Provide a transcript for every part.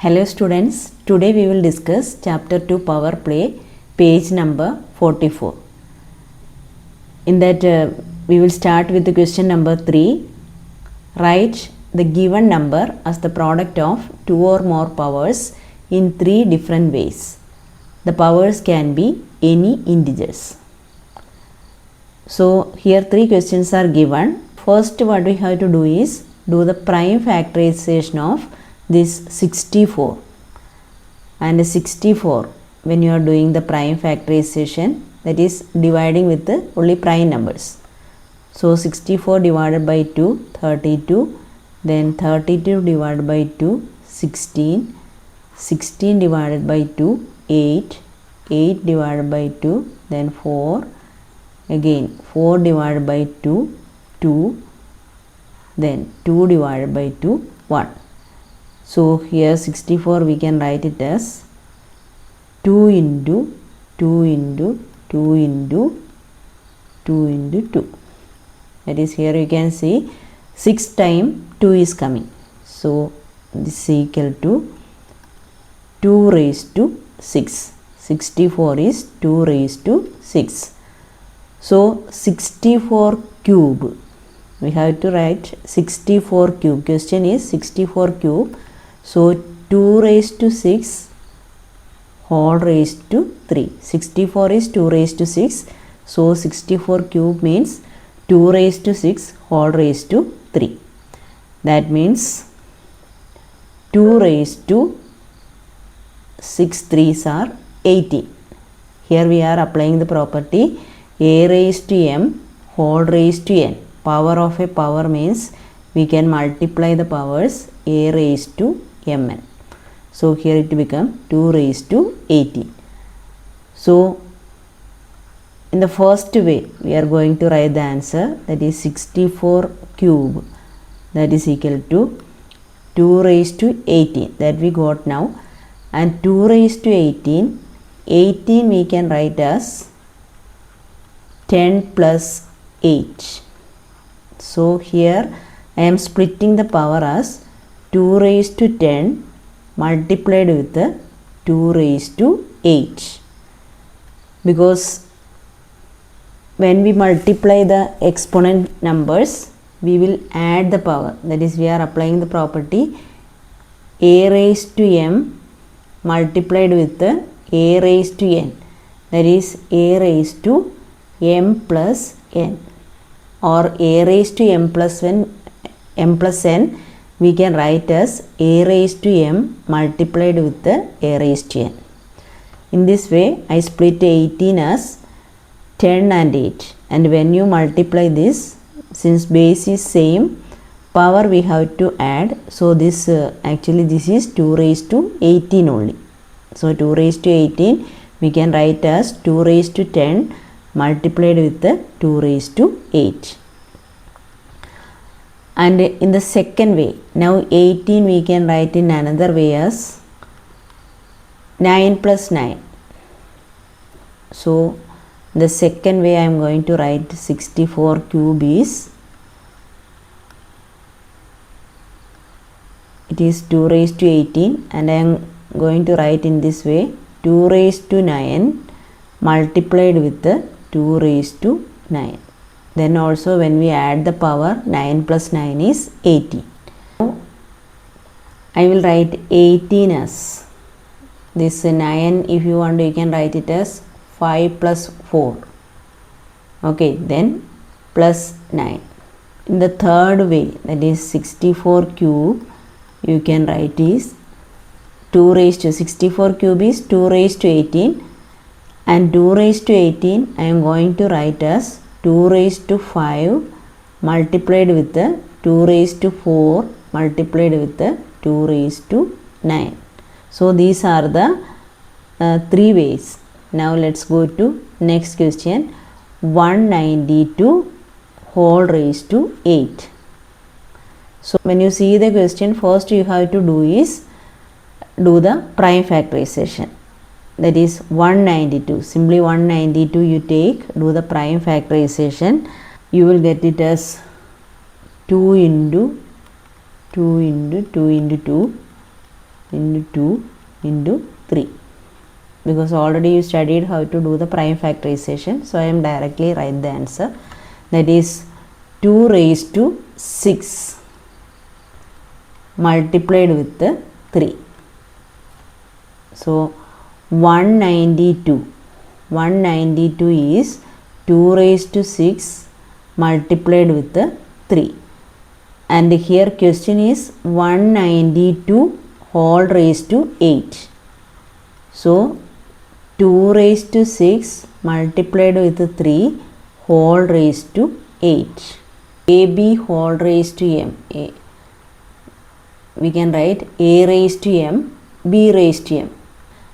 Hello students, today we will discuss chapter 2 Power Play, page number 44. In that we will start with the question number 3. Write the given number as the product of 2 or more powers in 3 different ways. The powers can be any integers. So here 3 questions are given. First what we have to do is do the prime factorization of this 64, and 64 when you are doing the prime factorization, that is dividing with the only prime numbers. So 64 divided by 2, 32, then 32 divided by 2, 16, 16 divided by 2, 8, 8 divided by 2, then 4, again 4 divided by 2, 2, then 2 divided by 2, 1. So here 64 we can write it as 2 into 2 into 2 into 2 into 2. That is, here you can see 6 times 2 is coming. So this is equal to 2 raised to 6. 64 is 2 raised to 6. So 64 cube. We have to write 64 cube. Question is 64 cube. So 2 raised to 6 whole raised to 3. 64 is 2 raised to 6. So 64 cube means 2 raised to 6 whole raised to 3. That means 2 raised to 6 3s are 18. Here we are applying the property a raised to m whole raised to n. Power of a power means we can multiply the powers a raised to mn. So here it becomes 2 raised to 18. So in the first way we are going to write the answer, that is 64 cube, that is equal to 2 raised to 18, that we got now, and 2 raised to 18, 18 we can write as 10 plus 8. So here I am splitting the power as 2 raised to 10 multiplied with the 2 raised to 8, because when we multiply the exponent numbers we will add the power, that is we are applying the property a raised to m multiplied with the a raised to n, that is a raised to m plus n, or a raised to m plus n we can write as a raised to m multiplied with the a raised to n. In this way I split 18 as 10 and 8, and when you multiply this, since base is same, power we have to add. So this actually this is 2 raised to 18 only. So 2 raised to 18 we can write as 2 raised to 10 multiplied with the 2 raised to 8. And in the second way, now 18 we can write in another way as 9 plus 9. So the second way I am going to write 64 cube is, it is 2 raised to 18, and I am going to write in this way 2 raised to 9 multiplied with the 2 raised to 9. Then also when we add the power, 9 plus 9 is 18. Now I will write 18 as this 9, if you want you can write it as 5 plus 4. Okay, then plus 9. In the third way, that is 64 cube, you can write is 2 raised to 64 cube is 2 raised to 18, and 2 raised to 18 I am going to write as 2 raised to 5 multiplied with the 2 raised to 4 multiplied with the 2 raised to 9. So these are the 3 ways. Now let's go to next question. 192 whole raised to 8. So when you see the question, first you have to do is do the prime factorization, that is 192. Simply 192 you take, do the prime factorization, you will get it as 2 into 2 into 2 into 2 into 2 into 3, because already you studied how to do the prime factorization, so I am directly write the answer, that is 2 raised to 6 multiplied with the 3. So 192 is 2 raised to 6 multiplied with the 3, and here question is 192 whole raised to 8. So 2 raised to 6 multiplied with 3 whole raised to 8. AB whole raised to m. We can write A raised to m, B raised to m.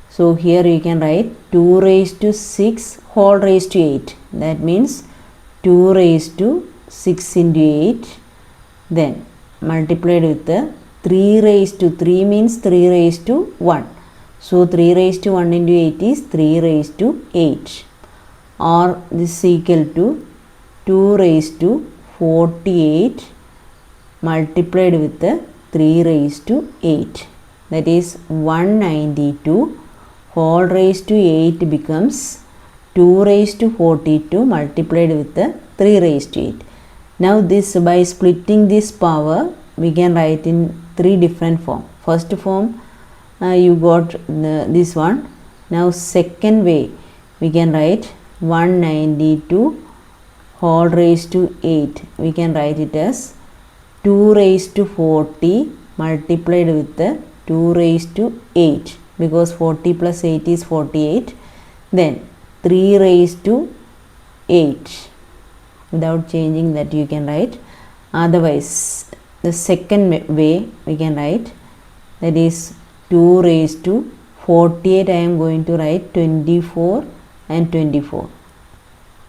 So here you can write 2 raised to 6 whole raised to 8. That means 2 raised to 6 into 8. Then multiplied with the 3 raised to 3 means 3 raised to 1. So 3 raised to 1 into 8 is 3 raised to 8. Or this is equal to 2 raised to 48 multiplied with the 3 raised to 8. That is 192 whole raised to 8 becomes 2 raised to 42 multiplied with the 3 raised to 8. Now this, by splitting this power, we can write in 3 different form. First form you got this one. Now second way we can write 192 whole raised to 8. We can write it as 2 raised to 40 multiplied with the 2 raised to 8, because 40 plus 8 is 48. Then 3 raised to 8. Without changing that you can write. Otherwise the second way we can write, that is 2 raised to 48. I am going to write 24 and 24.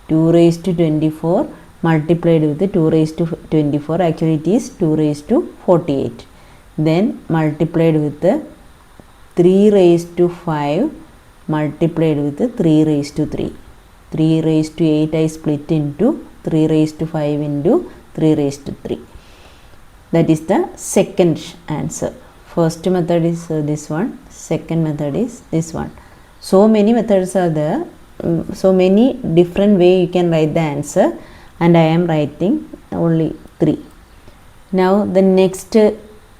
2 raised to 24 multiplied with the 2 raised to 24. Actually it is 2 raised to 48. Then multiplied with the 3 raised to 5 multiplied with the 3 raised to 3. 3 raised to 8 I split into 3 raised to 5 into 3 raised to 3. That is the second answer. First method is this one, second method is this one. So many methods are there, so many different way you can write the answer, and I am writing only 3. Now the next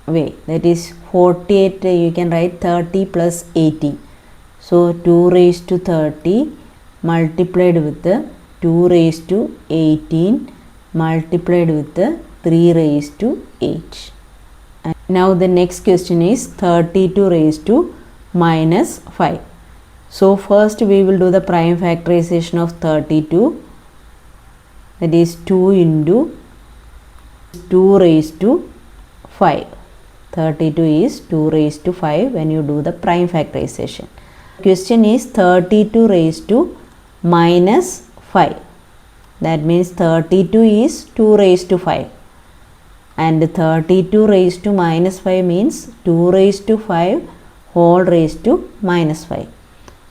way, that is 48, you can write 30 plus 80. So 2 raised to 30 multiplied with the 2 raised to 18 multiplied with the 3 raised to 8. And now the next question is 32 raised to minus 5. So first we will do the prime factorization of 32. That is 2 into 2 raised to 5. 32 is 2 raised to 5 when you do the prime factorization. Question is 32 raised to minus 5. That means 32 is 2 raised to 5. And 32 raised to minus 5 means 2 raised to 5 whole raised to minus 5.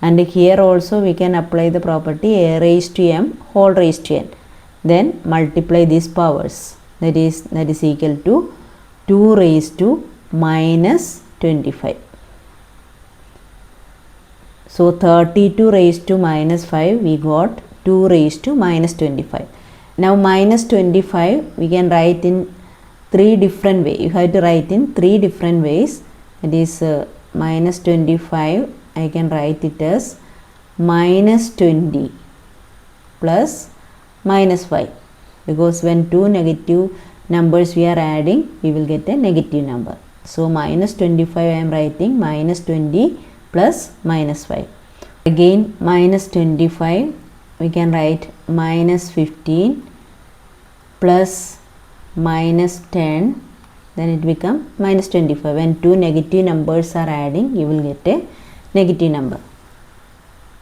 And here also we can apply the property a raised to m whole raised to n. Then multiply these powers. That is equal to 2 raised to minus 25. So 32 raised to minus 5 we got 2 raised to minus 25. Now minus 25 we can write in 3 different ways. You have to write in 3 different ways. It is minus 25, I can write it as minus 20 plus minus 5, because when 2 negative numbers we are adding, we will get a negative number. So minus 25 I am writing minus 20 plus minus 5. Again minus 25 we can write minus 15 plus minus 10, then it become minus 25. When 2 negative numbers are adding, you will get a negative number.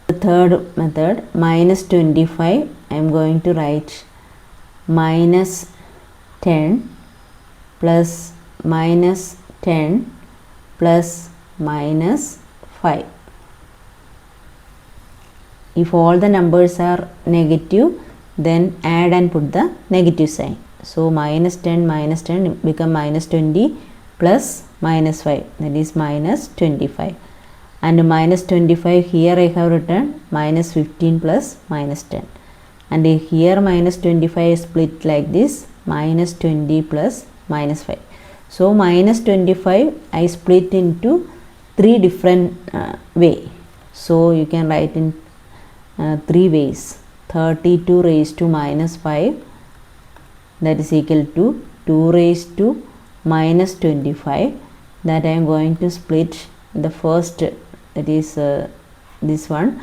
The third method, minus 25, I am going to write minus 10 plus minus 10 plus minus 5. If all the numbers are negative, then add and put the negative sign. So minus 10 become minus 20 plus minus 5, that is minus 25. And minus 25 here I have written minus 15 plus minus 10. And here minus 25 is split like this, minus 20 plus minus 5. So minus 25 I split into 3 different way. So you can write in 3 ways. 32 raised to minus 5, that is equal to 2 raised to minus 25, that I am going to split the first, that is this one,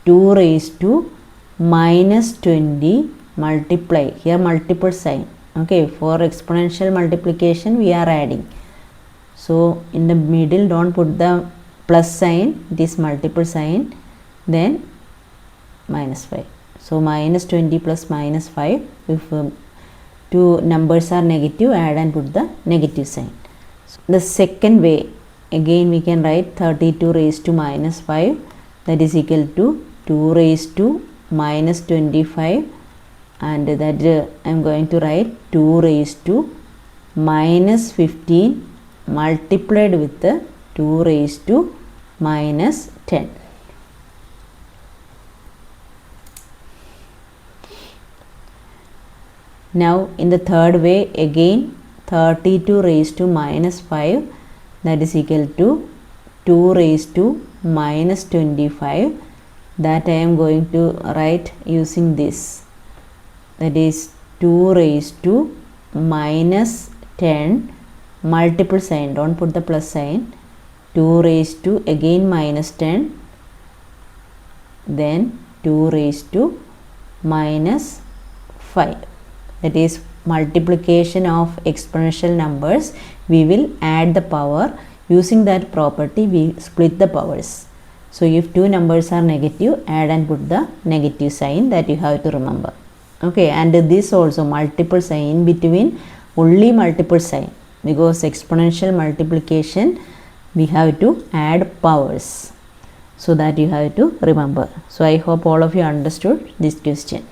2 raised to minus 20 multiply, here multiple sign, okay, for exponential multiplication we are adding. So in the middle don't put the plus sign, it is multiple sign, then minus 5. So minus 20 plus minus 5, if two numbers are negative, add and put the negative sign. So the second way, again we can write 32 raised to minus 5, that is equal to 2 raised to minus 25, and that I am going to write 2 raised to minus 15 multiplied with the 2 raised to minus 10. Now in the third way, again 32 raised to minus 5, that is equal to 2 raised to minus 25, that I am going to write using this, that is 2 raised to minus 10 multiple sign, don't put the plus sign, 2 raised to again minus 10, then 2 raised to minus 5. That is multiplication of exponential numbers, we will add the power. Using that property we split the powers. So if two numbers are negative, add and put the negative sign, that you have to remember, okay. And this also multiple sign between, only multiple sign, because exponential multiplication we have to add powers, so that you have to remember. So I hope all of you understood this question.